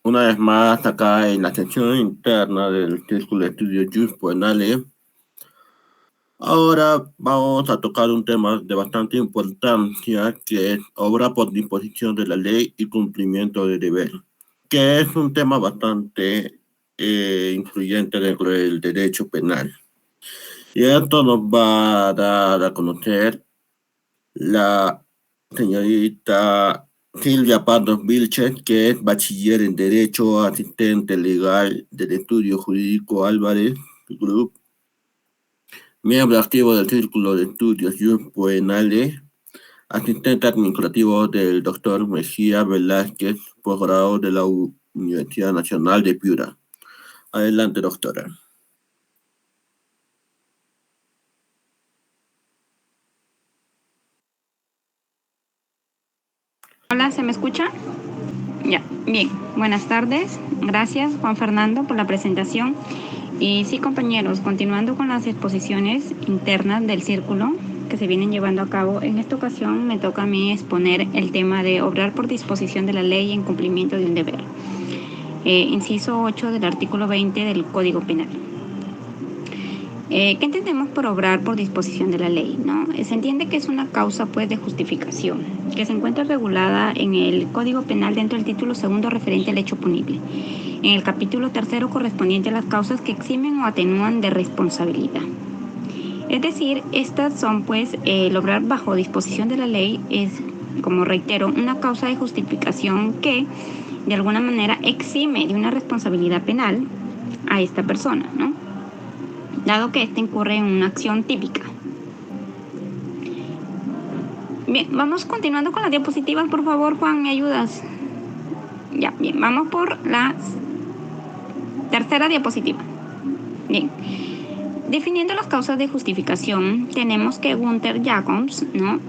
Una vez más acá en la sección interna del Círculo de Estudios Jus Penales. Ahora vamos a tocar un tema de bastante importancia que es obra por disposición de la ley y cumplimiento de deber, que es un tema bastante influyente dentro del derecho penal. Y esto nos va a dar a conocer la señorita Silvia Pardos Vilches, que es bachiller en Derecho, asistente legal del Estudio Jurídico Álvarez Group, miembro activo del Círculo de Estudios Penales, asistente administrativo del doctor Mejía Velázquez, posgrado de la Universidad Nacional de Piura. Adelante, doctora. Hola, ¿se me escucha? Ya, bien. Buenas tardes. Gracias, Juan Fernando, por la presentación. Y sí, compañeros, continuando con las exposiciones internas del círculo que se vienen llevando a cabo, en esta ocasión me toca a mí exponer el tema de obrar por disposición de la ley en cumplimiento de un deber. Inciso 8 del artículo 20 del Código Penal. ¿Qué entendemos por obrar por disposición de la ley? ¿No? Se entiende que es una causa pues, de justificación, que se encuentra regulada en el Código Penal dentro del título segundo referente al hecho punible, en el capítulo tercero correspondiente a las causas que eximen o atenúan de responsabilidad. Es decir, estas son pues el obrar bajo disposición de la ley es, como reitero, una causa de justificación que de alguna manera exime de una responsabilidad penal a esta persona, ¿no? Dado que éste incurre en una acción típica. Bien, vamos continuando con las diapositivas, por favor, Juan, ¿me ayudas? Ya, bien, vamos por la tercera diapositiva. Bien, definiendo las causas de justificación, tenemos que Gunther Jacobs, ¿no?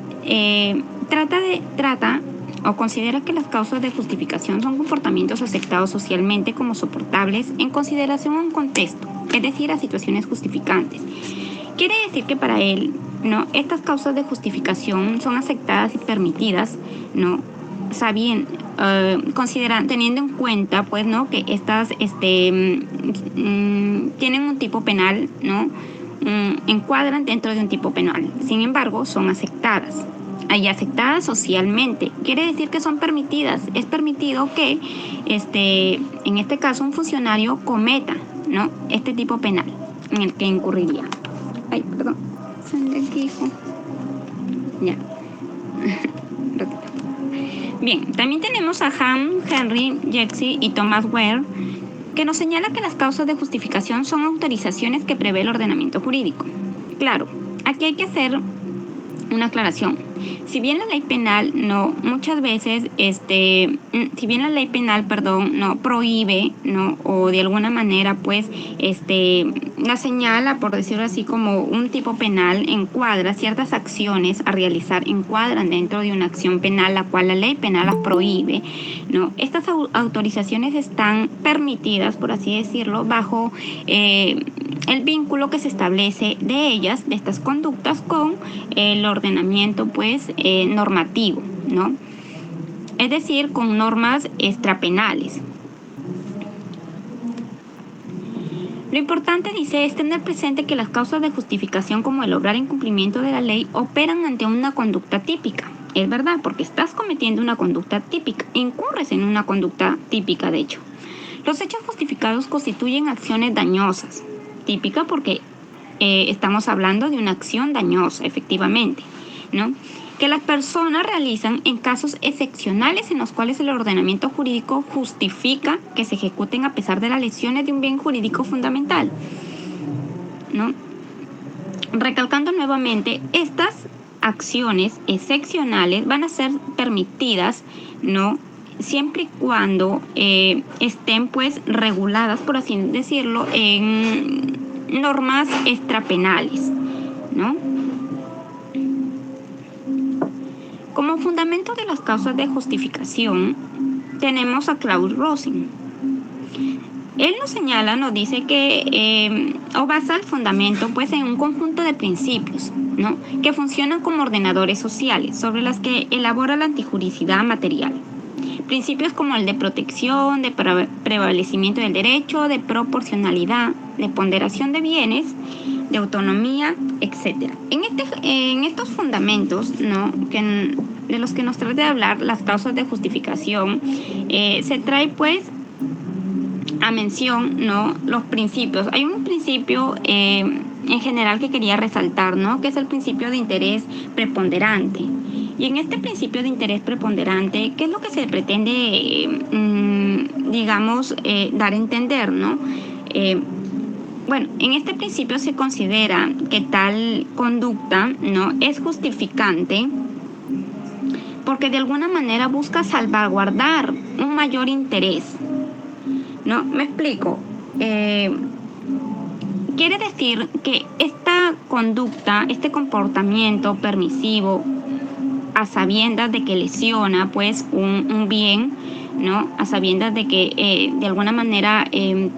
Trata o considera que las causas de justificación son comportamientos aceptados socialmente como soportables en consideración a un contexto, es decir, a situaciones justificantes. Quiere decir que para él, ¿no? Estas causas de justificación son aceptadas y permitidas, ¿no? Teniendo en cuenta, pues, ¿no? Que estas tienen un tipo penal, ¿no? Encuadran dentro de un tipo penal. Sin embargo, son aceptadas. Y aceptadas socialmente. Quiere decir que son permitidas. Es permitido que, en este caso, un funcionario cometa, ¿no? Este tipo penal en el que incurriría. Ay, perdón. Se me dijo. Ya. Bien, también tenemos a Ham, Henry, Jexy y Thomas Ware, que nos señala que las causas de justificación son autorizaciones que prevé el ordenamiento jurídico. Claro, aquí hay que hacer una aclaración. Si bien la ley penal no prohíbe, no, o de alguna manera pues la señala, por decirlo así, como un tipo penal, encuadra ciertas acciones a realizar, encuadran dentro de una acción penal la cual la ley penal las prohíbe, ¿no? Estas autorizaciones están permitidas, por así decirlo, bajo el vínculo que se establece de ellas, de estas conductas, con el ordenamiento pues normativo, ¿no? Es decir, con normas extrapenales. Lo importante, dice, es tener presente que las causas de justificación como el obrar en cumplimiento de la ley operan ante una conducta típica. Es verdad, porque estás cometiendo una conducta típica, incurres en una conducta típica, de hecho. Los hechos justificados constituyen acciones dañosas, típica porque estamos hablando de una acción dañosa, efectivamente, ¿no? Que las personas realizan en casos excepcionales en los cuales el ordenamiento jurídico justifica que se ejecuten a pesar de las lesiones de un bien jurídico fundamental, ¿no? Recalcando nuevamente, estas acciones excepcionales van a ser permitidas, ¿no? Siempre y cuando estén pues reguladas, por así decirlo, en normas extrapenales, ¿no? Como fundamento de las causas de justificación tenemos a Klaus Rosin. Él nos señala, nos dice que o basa el fundamento pues en un conjunto de principios, ¿no? Que funcionan como ordenadores sociales sobre las que elabora la antijuricidad material. Principios como el de protección, de prevalecimiento del derecho, de proporcionalidad, de ponderación de bienes, de autonomía, etc. En estos fundamentos, ¿no?, de los que nos trata de hablar las causas de justificación, se trae pues a mención, ¿no?, los principios. Hay un principio en general que quería resaltar, ¿no?, que es el principio de interés preponderante. Y en este principio de interés preponderante, ¿qué es lo que se pretende, dar a entender, ¿no? Bueno, en este principio se considera que tal conducta, ¿no?, es justificante porque de alguna manera busca salvaguardar un mayor interés, ¿no? Me explico. Quiere decir que esta conducta, este comportamiento permisivo, a sabiendas de que lesiona pues un bien, ¿no?, a sabiendas de que de alguna manera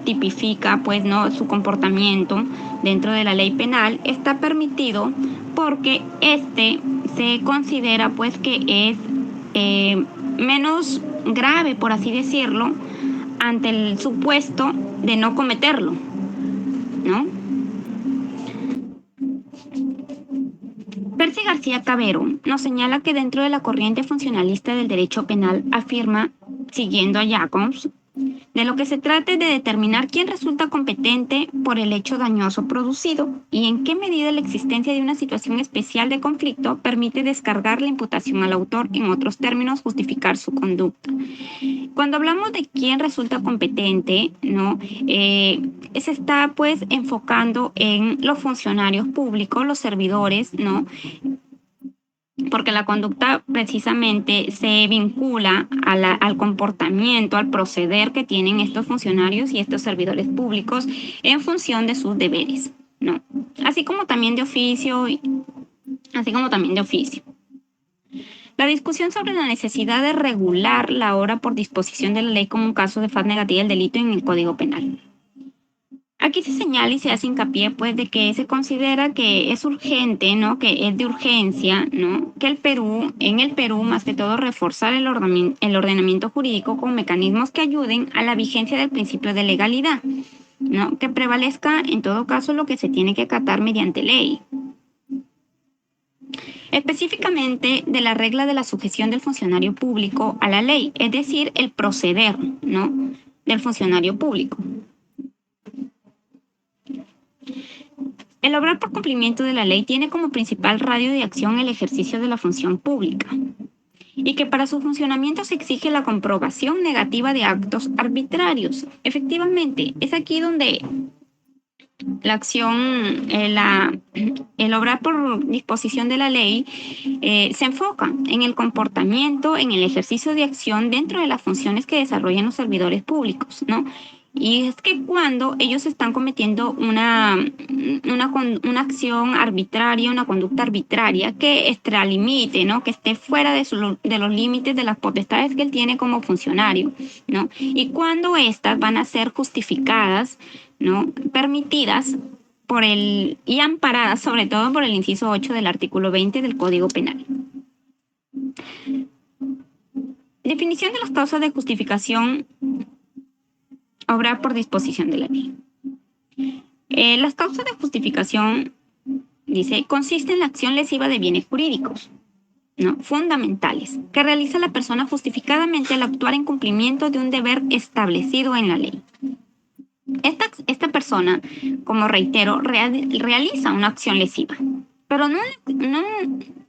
tipifica pues, ¿no?, su comportamiento dentro de la ley penal, está permitido porque se considera pues que es menos grave, por así decirlo, ante el supuesto de no cometerlo, ¿no? Percy García Cabero nos señala que dentro de la corriente funcionalista del derecho penal afirma, siguiendo a Jacobs, de lo que se trata es de determinar quién resulta competente por el hecho dañoso producido y en qué medida la existencia de una situación especial de conflicto permite descargar la imputación al autor, en otros términos, justificar su conducta. Cuando hablamos de quién resulta competente, ¿no?, se está pues enfocando en los funcionarios públicos, los servidores, ¿no?, porque la conducta precisamente se vincula al comportamiento, al proceder que tienen estos funcionarios y estos servidores públicos en función de sus deberes, ¿no? Así como también de oficio. La discusión sobre la necesidad de regular la hora por disposición de la ley como un caso de faz negativa del delito en el Código Penal. Aquí se señala y se hace hincapié pues de que se considera que es urgente, ¿no?, que es de urgencia, ¿no?, que en el Perú, más que todo, reforzar el ordenamiento jurídico con mecanismos que ayuden a la vigencia del principio de legalidad, ¿no?, que prevalezca en todo caso lo que se tiene que acatar mediante ley. Específicamente de la regla de la sujeción del funcionario público a la ley, es decir, el proceder, ¿no?, del funcionario público. El obrar por cumplimiento de la ley tiene como principal radio de acción el ejercicio de la función pública y que para su funcionamiento se exige la comprobación negativa de actos arbitrarios. Efectivamente, es aquí donde la acción, el obrar por disposición de la ley se enfoca en el comportamiento, en el ejercicio de acción dentro de las funciones que desarrollan los servidores públicos, ¿no? Y es que cuando ellos están cometiendo una acción arbitraria, una conducta arbitraria que extralimite, ¿no?, que esté fuera de los límites de las potestades que él tiene como funcionario, ¿no? Y cuando estas van a ser justificadas, ¿no?, permitidas y amparadas sobre todo por el inciso 8 del artículo 20 del Código Penal. Definición de las causas de justificación. Obrar por disposición de la ley. Las causas de justificación, dice, consiste en la acción lesiva de bienes jurídicos, ¿no?, fundamentales, que realiza la persona justificadamente al actuar en cumplimiento de un deber establecido en la ley. Esta persona, como reitero, realiza una acción lesiva, pero no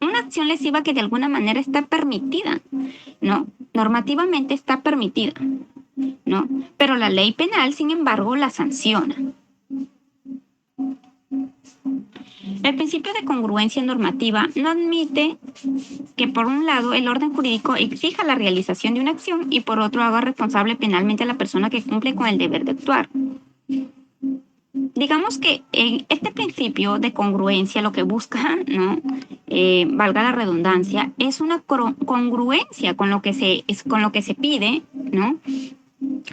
una acción lesiva que de alguna manera está permitida, ¿no?, normativamente está permitida, ¿no?, pero la ley penal, sin embargo, la sanciona. El principio de congruencia normativa no admite que, por un lado, el orden jurídico exija la realización de una acción y, por otro, haga responsable penalmente a la persona que cumple con el deber de actuar. Digamos que en este principio de congruencia lo que busca, ¿no?, valga la redundancia, es una congruencia con lo que se pide, ¿no?,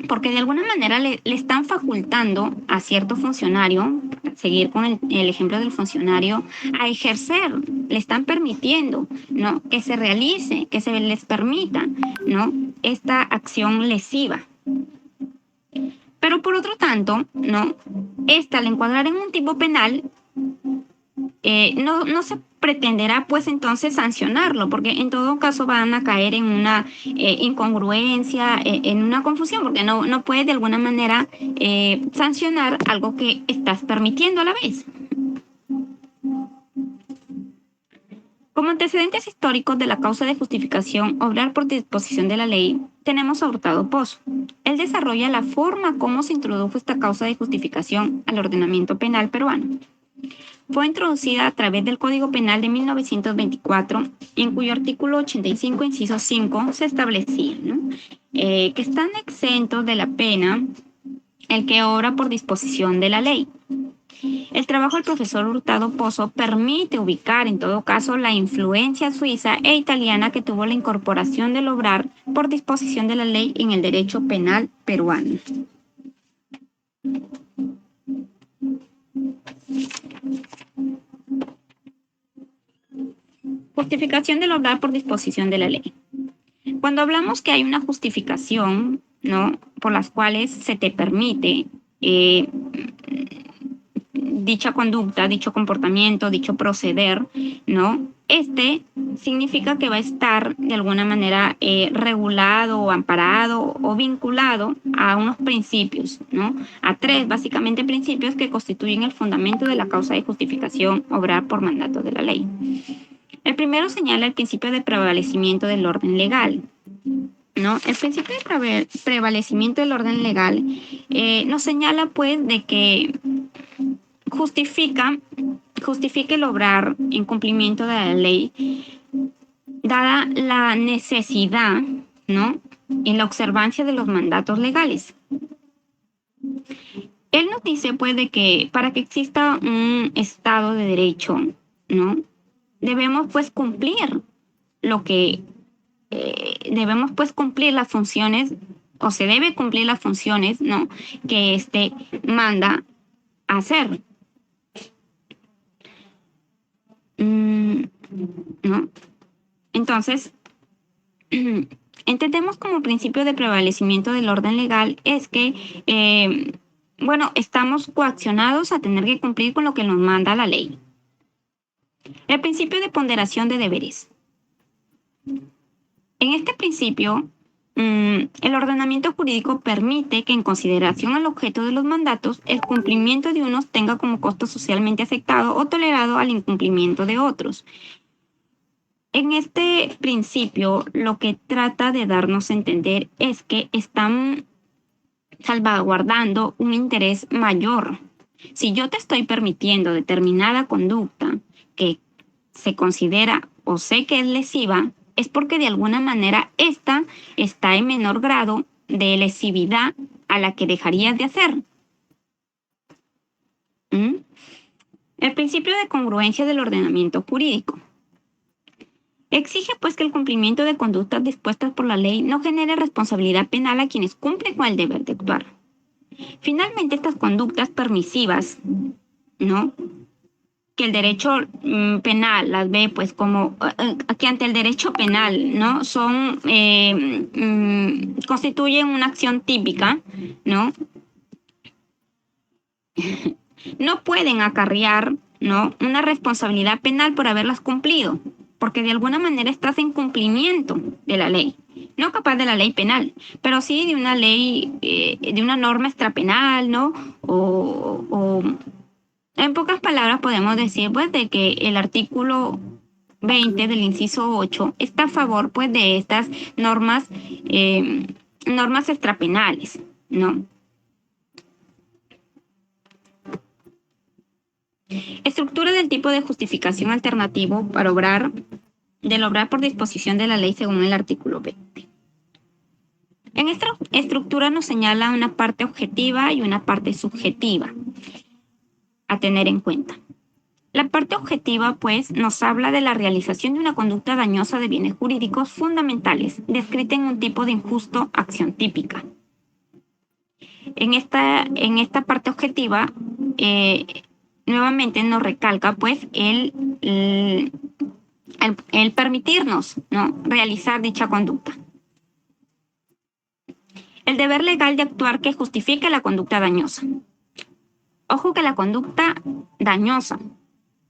porque de alguna manera le están facultando a cierto funcionario, seguir con el ejemplo del funcionario, a ejercer, le están permitiendo, ¿no?, que se realice, que se les permita, ¿no?, esta acción lesiva. Pero por otro tanto, ¿no? Esta, al encuadrar en un tipo penal, no se pretenderá pues entonces sancionarlo, porque en todo caso van a caer en una incongruencia, en una confusión, porque no puedes de alguna manera sancionar algo que estás permitiendo a la vez. Como antecedentes históricos de la causa de justificación obrar por disposición de la ley, tenemos a Hurtado Pozo. Él desarrolla la forma como se introdujo esta causa de justificación al ordenamiento penal peruano. Fue introducida a través del Código Penal de 1924, en cuyo artículo 85, inciso 5, se establecía, ¿no? Que están exentos de la pena el que obra por disposición de la ley. El trabajo del profesor Hurtado Pozo permite ubicar, en todo caso, la influencia suiza e italiana que tuvo la incorporación del obrar por disposición de la ley en el derecho penal peruano. Justificación del obrar por disposición de la ley. Cuando hablamos que hay una justificación, ¿no?, por las cuales se te permite dicha conducta, dicho comportamiento, dicho proceder, ¿no? Este significa que va a estar de alguna manera regulado o amparado o vinculado a unos principios, ¿no? A 3 básicamente principios que constituyen el fundamento de la causa de justificación obrar por mandato de la ley. El primero señala el principio de prevalecimiento del orden legal, ¿no? El principio de prevalecimiento del orden legal nos señala pues de que justifica el obrar en cumplimiento de la ley, dada la necesidad, ¿no?, en la observancia de los mandatos legales. Él nos dice, pues, de que para que exista un Estado de Derecho, ¿no?, debemos, pues, cumplir debemos, pues, cumplir las funciones, o se debe cumplir las funciones, ¿no?, que éste manda hacer. ¿No? Entonces, entendemos como principio de prevalecimiento del orden legal es que, estamos coaccionados a tener que cumplir con lo que nos manda la ley. El principio de ponderación de deberes. En este principio, el ordenamiento jurídico permite que en consideración al objeto de los mandatos, el cumplimiento de unos tenga como costo socialmente aceptado o tolerado al incumplimiento de otros. En este principio, lo que trata de darnos a entender es que están salvaguardando un interés mayor. Si yo te estoy permitiendo determinada conducta que se considera o sé que es lesiva, es porque de alguna manera esta está en menor grado de lesividad a la que dejarías de hacer. El principio de congruencia del ordenamiento jurídico. Exige pues que el cumplimiento de conductas dispuestas por la ley no genere responsabilidad penal a quienes cumplen con el deber de actuar. Finalmente, estas conductas permisivas, ¿no?, que el derecho penal las ve pues como que ante el derecho penal, ¿no?, son constituyen una acción típica, ¿no? No pueden acarrear, ¿no?, una responsabilidad penal por haberlas cumplido, porque de alguna manera estás en cumplimiento de la ley, no capaz de la ley penal, pero sí de una ley, de una norma extrapenal, ¿no? O en pocas palabras podemos decir pues de que el artículo 20 del inciso 8 está a favor pues de estas normas extrapenales, ¿no? Estructura del tipo de justificación alternativo para obrar por disposición de la ley según el artículo 20. En esta estructura nos señala una parte objetiva y una parte subjetiva a tener en cuenta. La parte objetiva, pues, nos habla de la realización de una conducta dañosa de bienes jurídicos fundamentales, descrita en un tipo de injusto acción típica. En esta parte objetiva, nuevamente nos recalca, pues, el permitirnos, ¿no?, realizar dicha conducta. el deber legal de actuar que justifique la conducta dañosa. Ojo que la conducta dañosa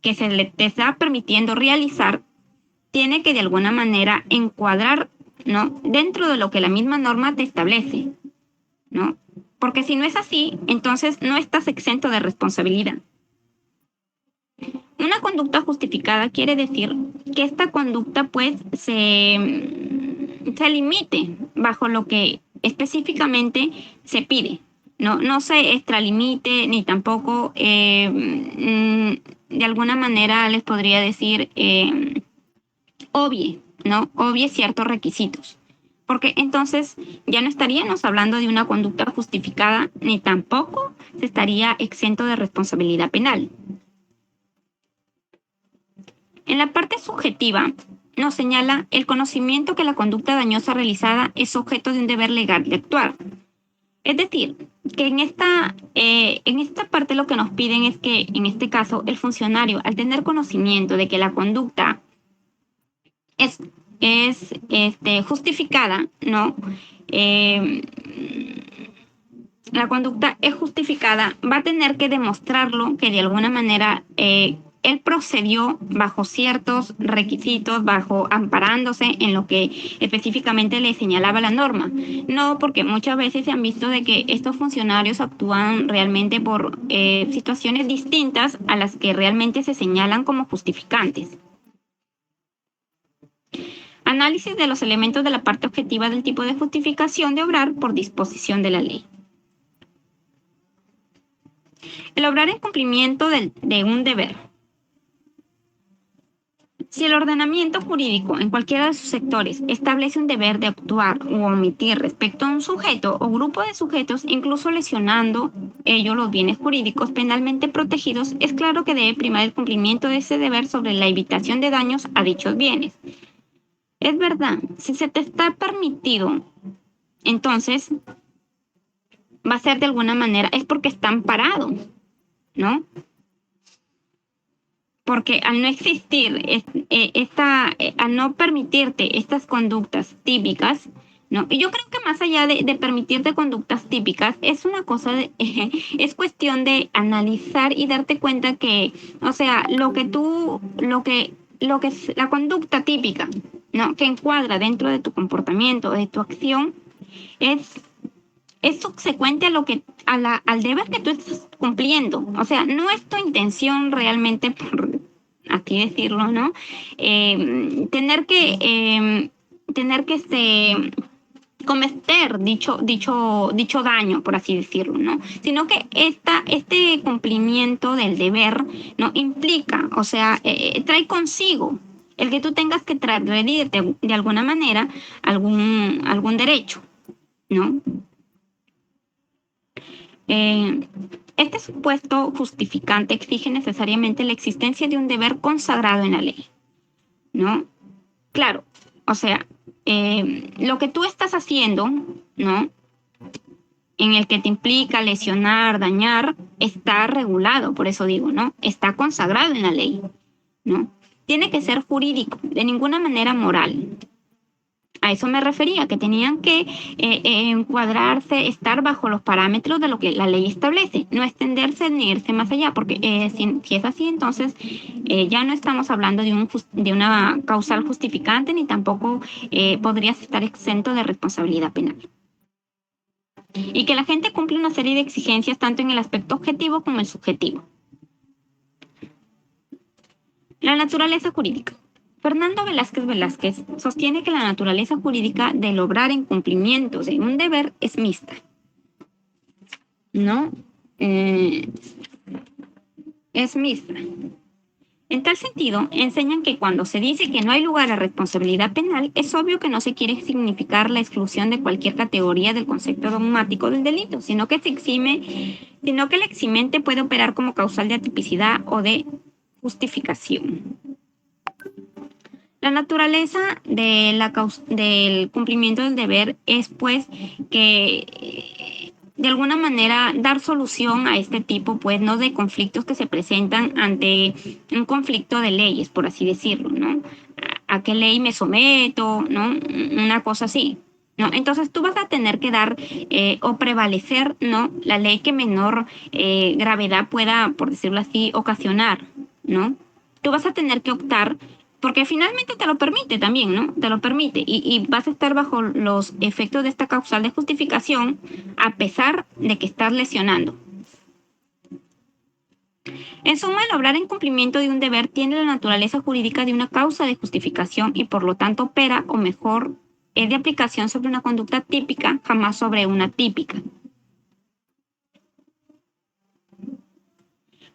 que te está permitiendo realizar tiene que de alguna manera encuadrar, ¿no?, dentro de lo que la misma norma te establece, ¿no? Porque si no es así, entonces no estás exento de responsabilidad. Una conducta justificada quiere decir que esta conducta pues se limite bajo lo que específicamente se pide. No se extralimite ni tampoco de alguna manera les podría decir obvie ciertos requisitos. Porque entonces ya no estaríamos hablando de una conducta justificada ni tampoco se estaría exento de responsabilidad penal. En la parte subjetiva nos señala el conocimiento que la conducta dañosa realizada es objeto de un deber legal de actuar. Es decir, que en esta parte lo que nos piden es que, en este caso, el funcionario, al tener conocimiento de que la conducta es justificada, ¿no? La conducta es justificada, va a tener que demostrarlo que de alguna manera él procedió bajo ciertos requisitos, amparándose en lo que específicamente le señalaba la norma. No, porque muchas veces se han visto de que estos funcionarios actúan realmente por situaciones distintas a las que realmente se señalan como justificantes. Análisis de los elementos de la parte objetiva del tipo de justificación de obrar por disposición de la ley. El obrar en cumplimiento de un deber. Si el ordenamiento jurídico en cualquiera de sus sectores establece un deber de actuar u omitir respecto a un sujeto o grupo de sujetos, incluso lesionando ello los bienes jurídicos penalmente protegidos, es claro que debe primar el cumplimiento de ese deber sobre la evitación de daños a dichos bienes. Es verdad, si se te está permitido, entonces va a ser de alguna manera, es porque está amparado, ¿no? Porque al no existir, al no permitirte estas conductas típicas, ¿no? Y yo creo que más allá de permitirte conductas típicas, es una cosa, es cuestión de analizar y darte cuenta que, o sea, lo que es la conducta típica, ¿no?, que encuadra dentro de tu comportamiento, de tu acción, es subsecuente a al deber que tú estás cumpliendo. O sea, no es tu intención realmente, por así decirlo, ¿no? Tener que cometer dicho daño, por así decirlo, ¿no? Sino que este cumplimiento del deber, ¿no?, implica, o sea, trae consigo el que tú tengas que transgredir de alguna manera algún derecho, ¿no? Este supuesto justificante exige necesariamente la existencia de un deber consagrado en la ley, ¿no? Claro, o sea, lo que tú estás haciendo, ¿no?, en el que te implica lesionar, dañar, está regulado, por eso digo, ¿no? Está consagrado en la ley, ¿no? Tiene que ser jurídico, de ninguna manera moral. A eso me refería, que tenían que encuadrarse, estar bajo los parámetros de lo que la ley establece, no extenderse ni irse más allá, porque si es así, entonces ya no estamos hablando de una causal justificante, ni tampoco podrías estar exento de responsabilidad penal. Y que la gente cumple una serie de exigencias tanto en el aspecto objetivo como el subjetivo. La naturaleza jurídica. Fernando Velázquez sostiene que la naturaleza jurídica del obrar en cumplimiento de un deber es mixta, ¿no? Es mixta. En tal sentido, enseñan que cuando se dice que no hay lugar a responsabilidad penal, es obvio que no se quiere significar la exclusión de cualquier categoría del concepto dogmático del delito, sino que el eximente puede operar como causal de atipicidad o de justificación. La naturaleza del cumplimiento del deber es, pues, que de alguna manera dar solución a este tipo, pues, no de conflictos que se presentan ante un conflicto de leyes, por así decirlo, ¿no? ¿A qué ley me someto? ¿No? Una cosa así, ¿no? Entonces tú vas a tener que dar o prevalecer, ¿no?, la ley que menor gravedad pueda, por decirlo así, ocasionar, ¿no? Tú vas a tener que optar, porque finalmente te lo permite también, ¿no? Te lo permite y vas a estar bajo los efectos de esta causal de justificación a pesar de que estás lesionando. En suma, el obrar en cumplimiento de un deber tiene la naturaleza jurídica de una causa de justificación y por lo tanto opera, o mejor, es de aplicación sobre una conducta típica, jamás sobre una típica.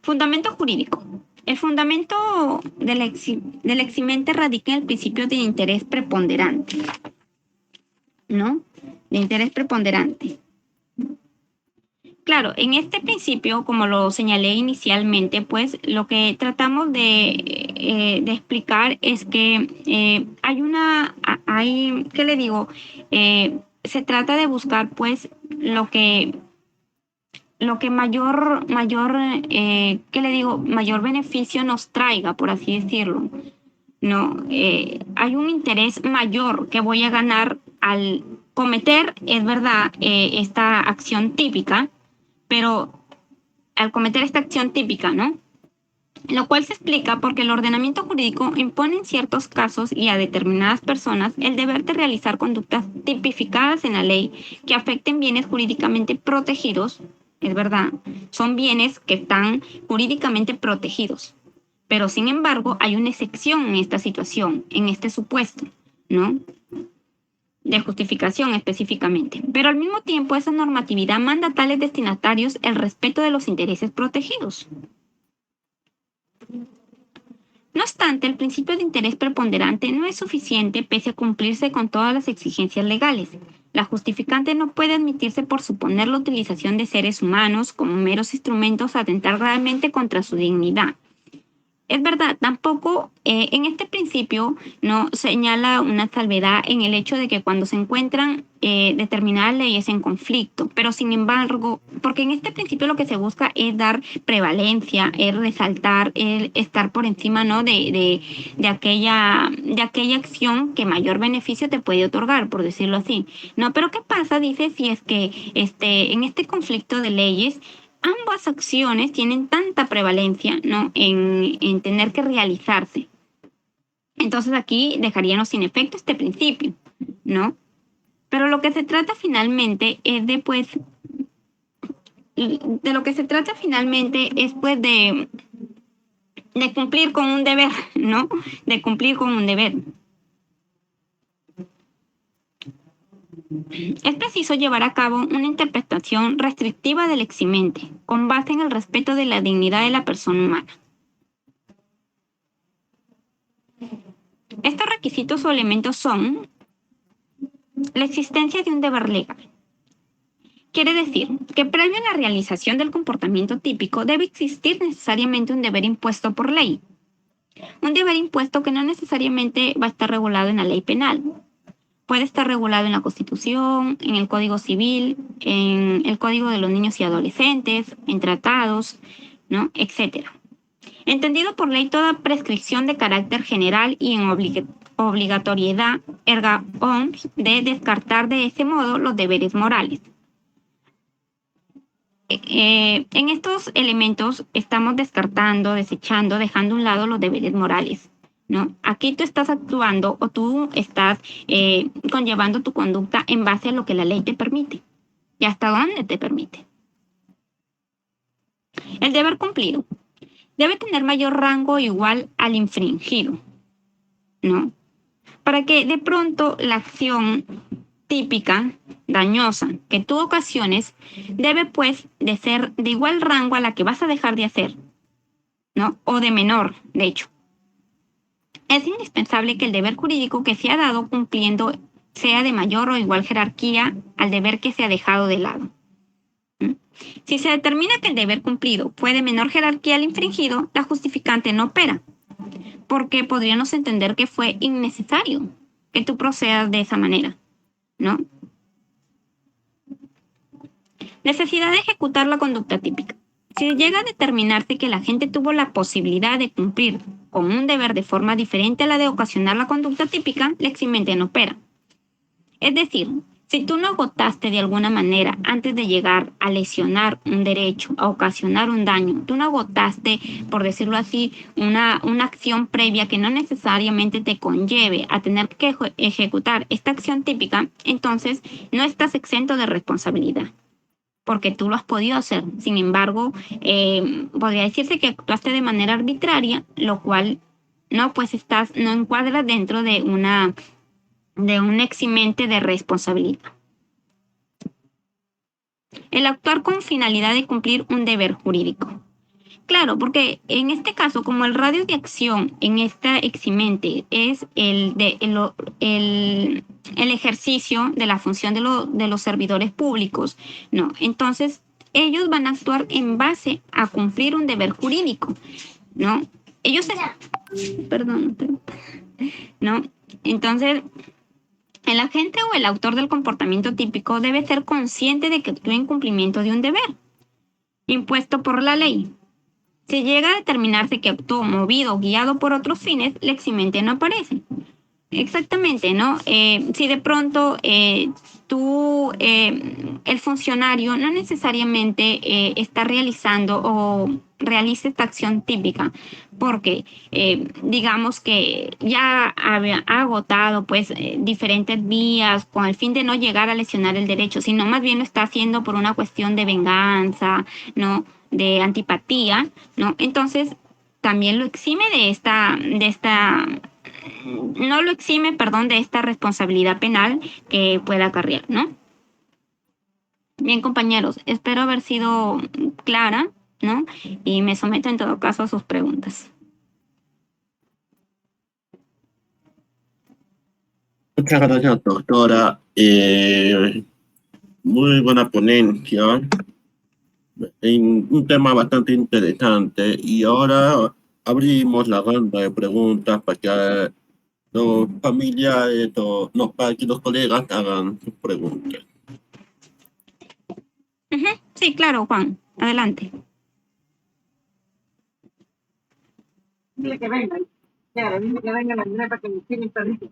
Fundamento jurídico. El fundamento del eximente radica en el principio de interés preponderante, ¿no? De interés preponderante. Claro, en este principio, como lo señalé inicialmente, pues lo que tratamos de explicar es que ¿qué le digo? Se trata de buscar pues lo que ¿qué le digo? Mayor beneficio nos traiga, por así decirlo. No, hay un interés mayor que voy a ganar al cometer, es verdad, esta acción típica, pero al cometer esta acción típica, ¿no? Lo cual se explica porque el ordenamiento jurídico impone en ciertos casos y a determinadas personas el deber de realizar conductas tipificadas en la ley que afecten bienes jurídicamente protegidos, es verdad, son bienes que están jurídicamente protegidos. Pero sin embargo, hay una excepción en esta situación, en este supuesto, ¿no?, de justificación específicamente. Pero al mismo tiempo, esa normatividad manda a tales destinatarios el respeto de los intereses protegidos. No obstante, el principio de interés preponderante no es suficiente pese a cumplirse con todas las exigencias legales. La justificante no puede admitirse por suponer la utilización de seres humanos como meros instrumentos a atentar gravemente contra su dignidad. Es verdad, tampoco en este principio no señala una salvedad en el hecho de que cuando se encuentran determinadas leyes en conflicto, pero sin embargo, porque en este principio lo que se busca es dar prevalencia, es resaltar, es estar por encima, ¿no?, de aquella acción que mayor beneficio te puede otorgar, por decirlo así. No, pero ¿qué pasa? Dice, si es que en este conflicto de leyes ambas acciones tienen tanta prevalencia, ¿no?, en tener que realizarse. Entonces aquí dejaríamos sin efecto este principio, ¿no? Pero lo que se trata finalmente es de lo que se trata finalmente es pues de cumplir con un deber, ¿no? De cumplir con un deber. Es preciso llevar a cabo una interpretación restrictiva del eximente, con base en el respeto de la dignidad de la persona humana. Estos requisitos o elementos son la existencia de un deber legal. Quiere decir que previo a la realización del comportamiento típico debe existir necesariamente un deber impuesto por ley. Un deber impuesto que no necesariamente va a estar regulado en la ley penal. Puede estar regulado en la Constitución, en el Código Civil, en el Código de los Niños y Adolescentes, en tratados, ¿no?, etcétera. Entendido por ley toda prescripción de carácter general y en obligatoriedad erga omnes de descartar de ese modo los deberes morales. En estos elementos estamos descartando, desechando, dejando a un lado los deberes morales, ¿no? Aquí tú estás actuando o tú estás conllevando tu conducta en base a lo que la ley te permite y hasta dónde te permite. El deber cumplido debe tener mayor rango igual al infringido, ¿no? Para que de pronto la acción típica, dañosa, que tú ocasiones, debe pues de ser de igual rango a la que vas a dejar de hacer, ¿no? O de menor, de hecho. Es indispensable que el deber jurídico que se ha dado cumpliendo sea de mayor o igual jerarquía al deber que se ha dejado de lado. Si se determina que el deber cumplido fue de menor jerarquía al infringido, la justificante no opera, porque podríamos entender que fue innecesario que tú procedas de esa manera, ¿no? Necesidad de ejecutar la conducta típica. Si llega a determinarse que la gente tuvo la posibilidad de cumplir con un deber de forma diferente a la de ocasionar la conducta típica, la eximente no opera. Es decir, Si tú no agotaste de alguna manera antes de llegar a lesionar un derecho, a ocasionar un daño, tú no agotaste, por decirlo así, una acción previa que no necesariamente te conlleve a tener que ejecutar esta acción típica, entonces no estás exento de responsabilidad, porque tú lo has podido hacer. Sin embargo, podría decirse que actuaste de manera arbitraria, lo cual no, pues no encuadra dentro de un eximente de responsabilidad. El actuar con finalidad de cumplir un deber jurídico. Claro, porque en este caso, como el radio de acción en esta eximente es el ejercicio de la función de los servidores públicos, ¿no? Entonces, ellos van a actuar en base a cumplir un deber jurídico, ¿no? Perdón, ¿no? Entonces, el agente o el autor del comportamiento típico debe ser consciente de que actúa en cumplimiento de un deber impuesto por la ley. Si llega a determinarse que actuó movido o guiado por otros fines, la eximente no aparece. Exactamente, ¿no? Si de pronto el funcionario no necesariamente está realizando o realiza esta acción típica, porque digamos que ya ha agotado pues diferentes vías con el fin de no llegar a lesionar el derecho, sino más bien lo está haciendo por una cuestión de venganza, ¿no? De antipatía, ¿no? Entonces también lo exime no lo exime, perdón, de esta responsabilidad penal que pueda acarrear, ¿no? Bien, compañeros, espero haber sido clara, ¿no? Y me someto en todo caso a sus preguntas. Muchas gracias, doctora. Muy buena ponencia en un tema bastante interesante. Y ahora abrimos la ronda de preguntas para que los familiares o no, para que los colegas hagan sus preguntas. Sí, claro, Juan. Adelante. Dile que vengan. Claro, dile que vengan a la para que me tienen permiso.